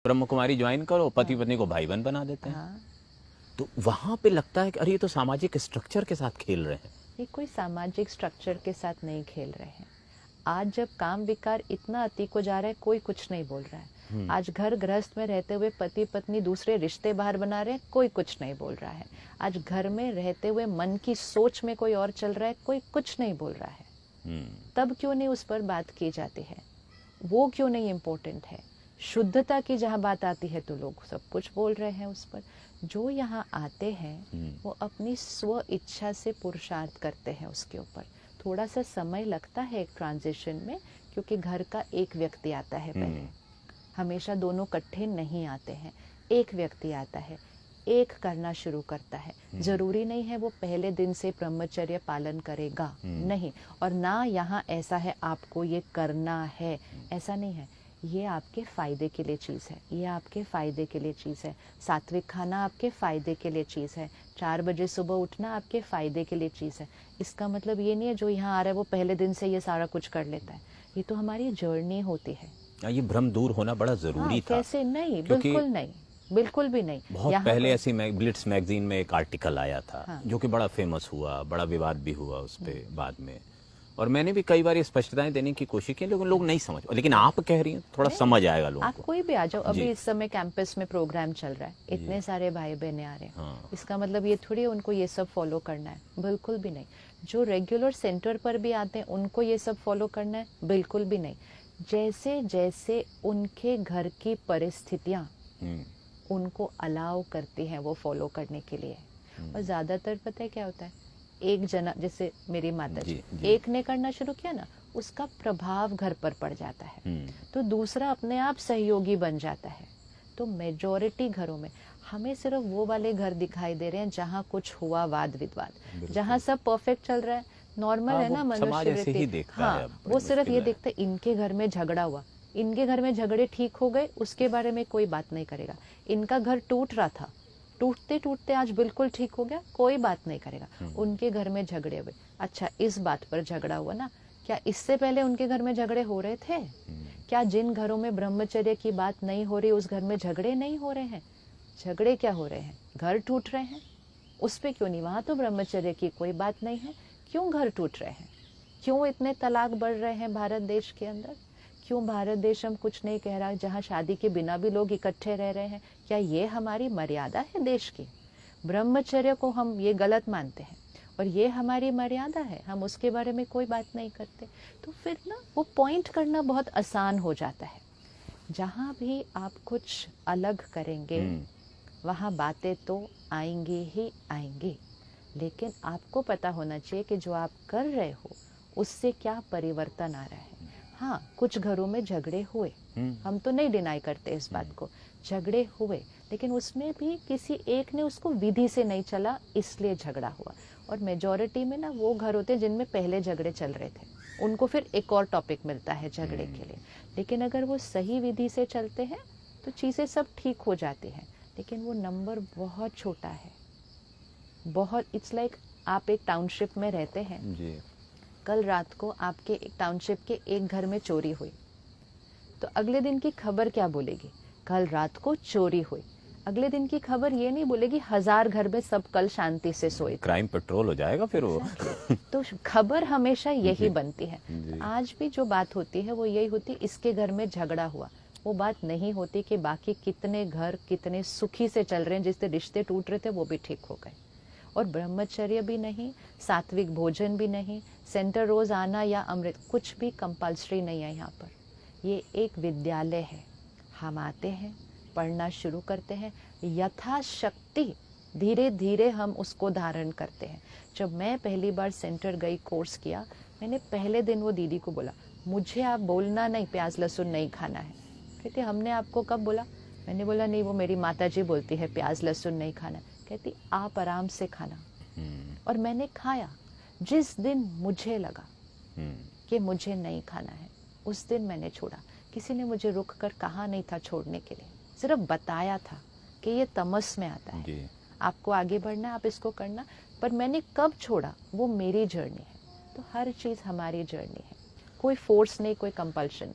Brahma Kumari join करो, पति पत्नी को भाई बहन बना देते हैं। हाँ, तो वहां पे लगता है कि अरे ये तो सामाजिक स्ट्रक्चर के साथ खेल रहे हैं। ये कोई सामाजिक स्ट्रक्चर के साथ नहीं खेल रहे हैं। आज जब काम विकार इतना अति को जा रहा है, कोई कुछ नहीं बोल रहा है। आज घर गृहस्थ में रहते हुए पति पत्नी दूसरे रिश्ते बाहर बना रहे हैं, कोई कुछ नहीं बोल रहा है। आज घर में रहते हुए मन की सोच में कोई और चल रहा है, कोई कुछ नहीं बोल रहा है। तब क्यों नहीं उस पर बात की जाती है? वो क्यों नहीं इम्पोर्टेंट है? शुद्धता की जहाँ बात आती है तो लोग सब कुछ बोल रहे हैं उस पर। जो यहाँ आते हैं वो अपनी स्व इच्छा से पुरुषार्थ करते हैं उसके ऊपर। थोड़ा सा समय लगता है एक ट्रांजिशन में, क्योंकि घर का एक व्यक्ति आता है पहले। हमेशा दोनों इकट्ठे नहीं आते हैं, एक व्यक्ति आता है, एक करना शुरू करता है। जरूरी नहीं है वो पहले दिन से ब्रह्मचर्य पालन करेगा, नहीं। और ना यहाँ ऐसा है आपको ये करना है, ऐसा नहीं है। ये आपके फायदे के लिए चीज़ है, ये आपके फायदे के लिए चीज़ है। सात्विक खाना आपके फायदे के लिए चीज़ है। 4 बजे सुबह उठना आपके फायदे के लिए चीज़ है। इसका मतलब ये नहीं है जो यहाँ आ रहा है वो पहले दिन से ये सारा कुछ कर लेता है। ये तो हमारी जर्नी होती है। ये भ्रम दूर होना बड़ा जरूरी था। कैसे नहीं, बिल्कुल नहीं, बिल्कुल भी नहीं। बहुत पहले ऐसी ब्लिट्स मैगजीन में एक आर्टिकल आया था, जो कि बड़ा फेमस हुआ, बड़ा विवाद भी हुआ उस पे बाद में। और मैंने भी कई बार ये स्पष्टताएं देने की कोशिश की, लेकिन लोग नहीं समझ। लेकिन आप कह रही हैं थोड़ा समझ आएगा लोगों आप को। कोई भी आ जाओ, अभी इस समय कैंपस में प्रोग्राम चल रहा है, इतने सारे भाई बहने आ रहे हैं। इसका मतलब ये थोड़ी उनको ये सब फॉलो करना है, बिल्कुल भी नहीं। जो रेगुलर सेंटर पर भी आते हैं उनको ये सब फॉलो करना है, बिल्कुल भी नहीं। जैसे जैसे उनके घर की परिस्थितियां उनको अलाउ करती हैं वो फॉलो करने के लिए। और ज्यादातर पता है क्या होता है, एक जना, जैसे मेरी माता जी, एक ने करना शुरू किया ना, उसका प्रभाव घर पर पड़ जाता है, तो दूसरा अपने आप सहयोगी बन जाता है। तो मेजॉरिटी घरों में हमें सिर्फ वो वाले घर दिखाई दे रहे हैं जहाँ कुछ हुआ वाद विवाद, जहाँ सब परफेक्ट चल रहा है, नॉर्मल है ना मनुष्य वृत्ति। हाँ, वो सिर्फ ये देखते इनके घर में झगड़ा हुआ, इनके घर में झगड़े ठीक हो गए, उसके बारे में कोई बात नहीं करेगा। इनका घर टूट रहा था, टूटते टूटते आज बिल्कुल ठीक हो गया, कोई बात नहीं करेगा। उनके घर में झगड़े हुए, अच्छा इस बात पर झगड़ा हुआ ना, क्या इससे पहले उनके घर में झगड़े हो रहे थे? क्या जिन घरों में ब्रह्मचर्य की बात नहीं हो रही उस घर में झगड़े नहीं हो रहे हैं? झगड़े क्या हो रहे हैं? घर टूट रहे हैं, उस पे क्यों नहीं? वहां तो ब्रह्मचर्य की कोई बात नहीं है, क्यों घर टूट रहे हैं? क्यों इतने तलाक बढ़ रहे हैं भारत देश के अंदर? क्यों भारत देश हम कुछ नहीं कह रहा, जहाँ शादी के बिना भी लोग इकट्ठे रह रहे हैं? क्या ये हमारी मर्यादा है देश की? ब्रह्मचर्य को हम ये गलत मानते हैं और ये हमारी मर्यादा है, हम उसके बारे में कोई बात नहीं करते। तो फिर ना वो पॉइंट करना बहुत आसान हो जाता है। जहाँ भी आप कुछ अलग करेंगे वहाँ बातें तो आएंगी ही आएंगी, लेकिन आपको पता होना चाहिए कि जो आप कर रहे हो उससे क्या परिवर्तन आ रहा है। हाँ, कुछ घरों में झगड़े हुए, हम तो नहीं डिनाई करते इस बात को, झगड़े हुए, लेकिन उसमें भी किसी एक ने उसको विधि से नहीं चला इसलिए झगड़ा हुआ। और मेजॉरिटी में ना वो घर होते हैं जिनमें पहले झगड़े चल रहे थे, उनको फिर एक और टॉपिक मिलता है झगड़े के लिए। लेकिन अगर वो सही विधि से चलते हैं तो चीज़ें सब ठीक हो जाती हैं। लेकिन वो नंबर बहुत छोटा है, बहुत। इट्स लाइक आप एक टाउनशिप में रहते हैं जी। कल रात को आपके एक टाउनशिप के एक घर में चोरी हुई, तो अगले दिन की खबर क्या बोलेगी? कल रात को चोरी हुई। अगले दिन की खबर ये नहीं बोलेगी 1000 घर में सब कल शांति से सोए। क्राइम पेट्रोल हो जाएगा फिर वो। तो खबर हमेशा यही बनती है। आज भी जो बात होती है वो यही होती, इसके घर में झगड़ा हुआ। वो बात नहीं होती कि बाकी कितने घर कितने सुखी से चल रहे हैं, जिससे रिश्ते टूट रहे थे वो भी ठीक हो गए। और ब्रह्मचर्य भी नहीं, सात्विक भोजन भी नहीं, सेंटर रोज आना या अमृत कुछ भी कंपल्सरी नहीं है यहाँ पर। ये एक विद्यालय है, हम आते हैं, पढ़ना शुरू करते हैं, यथाशक्ति धीरे धीरे हम उसको धारण करते हैं। जब मैं पहली बार सेंटर गई, कोर्स किया, मैंने पहले दिन वो दीदी को बोला, मुझे आप बोलना नहीं प्याज लहसुन नहीं खाना है। कहती हमने आपको कब बोला? मैंने बोला नहीं, वो मेरी माता जी बोलती है प्याज लहसुन नहीं खाना। कहती आप आराम से खाना। और मैंने खाया। जिस दिन मुझे लगा कि मुझे नहीं खाना है, उस दिन मैंने छोड़ा। किसी ने मुझे रुक कर कहा नहीं था छोड़ने के लिए, सिर्फ बताया था कि ये तमस में आता है, आपको आगे बढ़ना है, आप इसको करना। पर मैंने कब छोड़ा, वो मेरी जर्नी है। तो हर चीज़ हमारी जर्नी है, कोई फोर्स नहीं, कोई कंपल्शन।